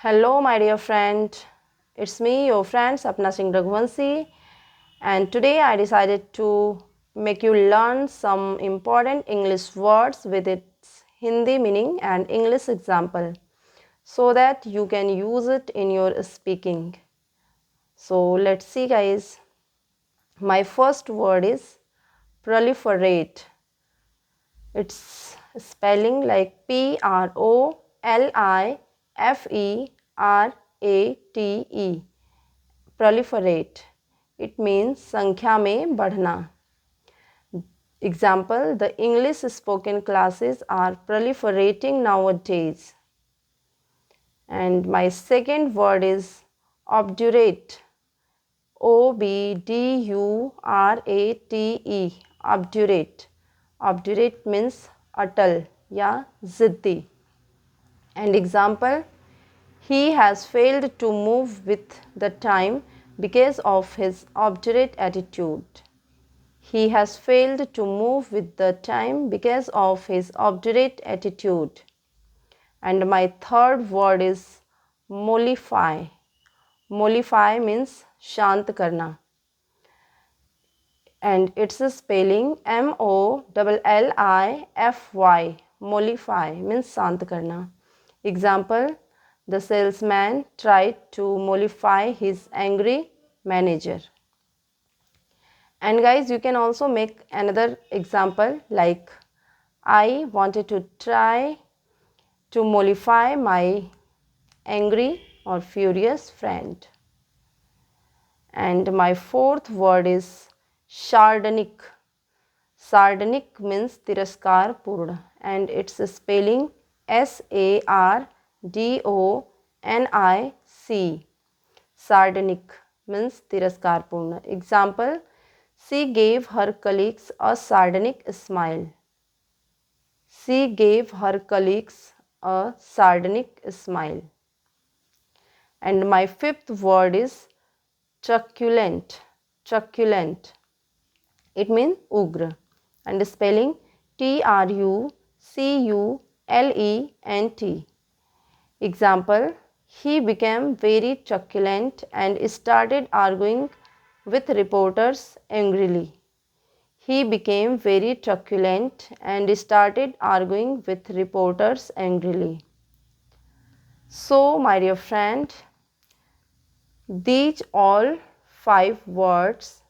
Hello my dear friend, it's me your friend Sapna Singh Raghuvanshi, and today I decided to make you learn some important English words with its Hindi meaning and English example so that you can use it in your speaking. So let's see guys. My first word is proliferate. It's spelling like Proliferate. Proliferate. It means संख्या में बढ़ना. Example, the English spoken classes are proliferating nowadays. And my second word is obdurate. Obdurate. Obdurate. Obdurate means atal या ज़िद्दी. And example, he has failed to move with the time because of his obdurate attitude. He has failed to move with the time because of his obdurate attitude. And my third word is mollify. Mollify means शांत करना. And its spelling Mollify. Mollify means शांत करना. Example, the salesman tried to mollify his angry manager. And guys, you can also make another example like I wanted to try to mollify my angry or furious friend. And my fourth word is Shardik. Sardonic means tiraskar purna, and its spelling Sardonic. Sardonic means tiraskar purna. Example, she gave her colleagues a sardonic smile. She gave her colleagues a sardonic smile. And my fifth word is truculent. Truculent. It means ugra. And spelling Truculent. Example, he became very truculent and started arguing with reporters angrily. He became very truculent and started arguing with reporters angrily. So, my dear friend, these all 5 words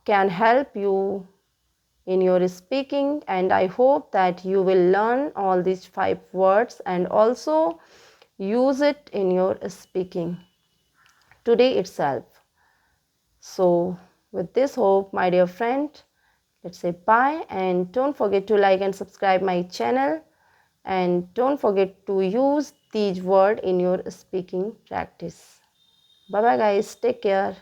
can help you in your speaking, and I hope that you will learn all these 5 words and also use it in your speaking today itself. So with this hope, my dear friend, let's say bye, and don't forget to like and subscribe my channel, and don't forget to use these words in your speaking practice. Bye bye guys, take care.